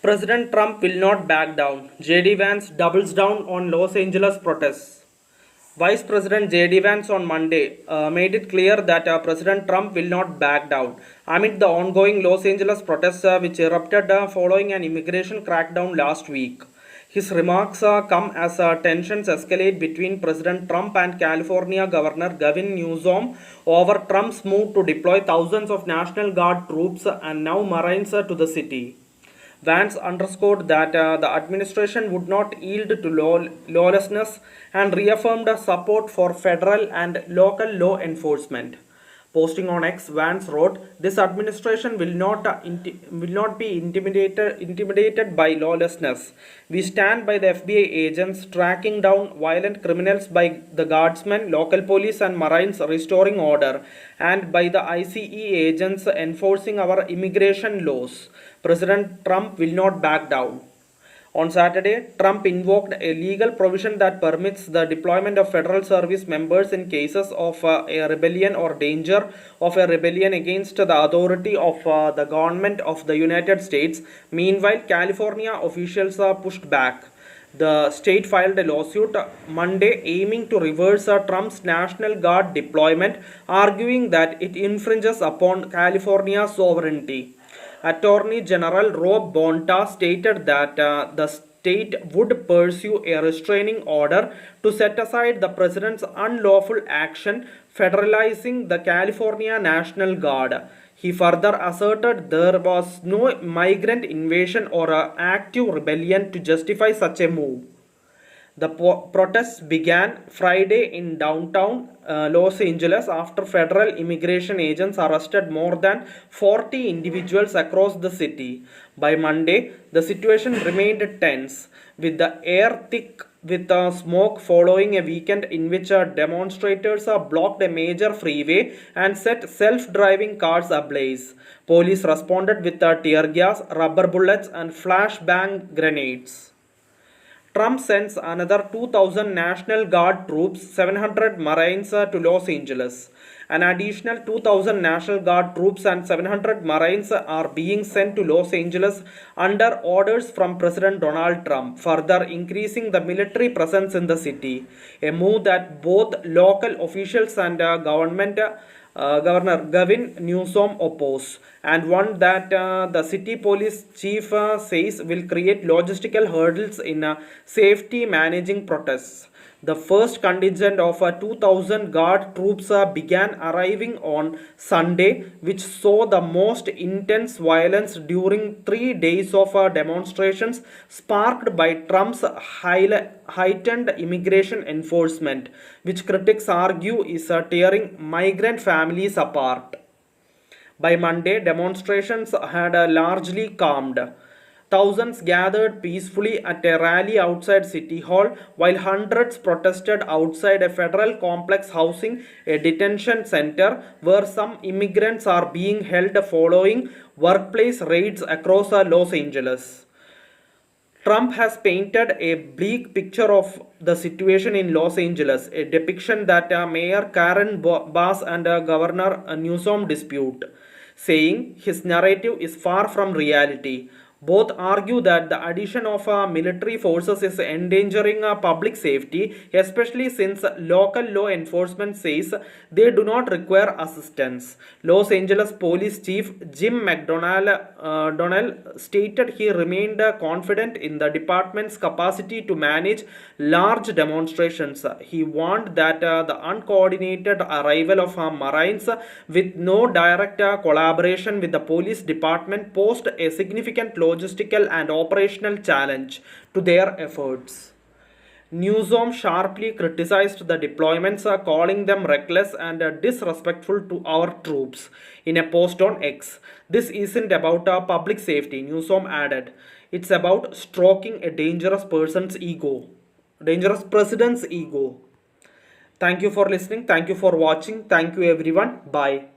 President Trump will not back down. JD Vance doubles down on Los Angeles protests. Vice President JD Vance on Monday made it clear that President Trump will not back down amid the ongoing Los Angeles protests which erupted following an immigration crackdown last week. His remarks come as tensions escalate between President Trump and California Governor Gavin Newsom over Trump's move to deploy thousands of National Guard troops and now Marines to the city. Vance underscored that the administration would not yield to lawlessness and reaffirmed support for federal and local law enforcement. Posting on X, Vance wrote, "This administration will not be intimidated by lawlessness. We stand by the FBI agents tracking down violent criminals, by the guardsmen, local police and marines restoring order, and by the ICE agents enforcing our immigration laws. President Trump will not back down." On Saturday, Trump invoked a legal provision that permits the deployment of federal service members in cases of a rebellion or danger of a rebellion against the authority of the government of the United States. Meanwhile, California officials pushed back. The state filed a lawsuit Monday aiming to reverse Trump's National Guard deployment, arguing that it infringes upon California's sovereignty. Attorney General Rob Bonta stated that the state would pursue a restraining order to set aside the president's unlawful action federalizing the California National Guard. He further asserted there was no migrant invasion or active rebellion to justify such a move. The protests began Friday in downtown Los Angeles after federal immigration agents arrested more than 40 individuals across the city. By Monday, the situation remained tense, with the air thick with smoke following a weekend in which demonstrators blocked a major freeway and set self-driving cars ablaze. Police responded with tear gas, rubber bullets, and flashbang grenades. Trump sends another 2,000 National Guard troops, 700 Marines to Los Angeles. An additional 2,000 National Guard troops and 700 Marines are being sent to Los Angeles under orders from President Donald Trump, further increasing the military presence in the city. A move that both local officials and Governor Gavin Newsom oppose, and one that the city police chief says will create logistical hurdles in safety managing protests. The first contingent of 2,000 guard troops began arriving on Sunday, which saw the most intense violence during 3 days of demonstrations sparked by Trump's heightened immigration enforcement, which critics argue is tearing migrant families apart. By Monday, demonstrations had largely calmed. Thousands gathered peacefully at a rally outside City Hall, while hundreds protested outside a federal complex housing a detention center where some immigrants are being held following workplace raids across Los Angeles. Trump has painted a bleak picture of the situation in Los Angeles, a depiction that Mayor Karen Bass and Governor Newsom dispute, saying his narrative is far from reality. Both argue that the addition of military forces is endangering public safety, especially since local law enforcement says they do not require assistance. Los Angeles Police Chief Jim McDonnell stated he remained confident in the department's capacity to manage large demonstrations. He warned that the uncoordinated arrival of Marines with no direct collaboration with the police department posed a significant logistical and operational challenge to their efforts. Newsom sharply criticized the deployments, calling them reckless and disrespectful to our troops. In a post on X, "This isn't about public safety," Newsom added. "It's about stroking a dangerous president's ego." Thank you for listening. Thank you for watching. Thank you everyone. Bye.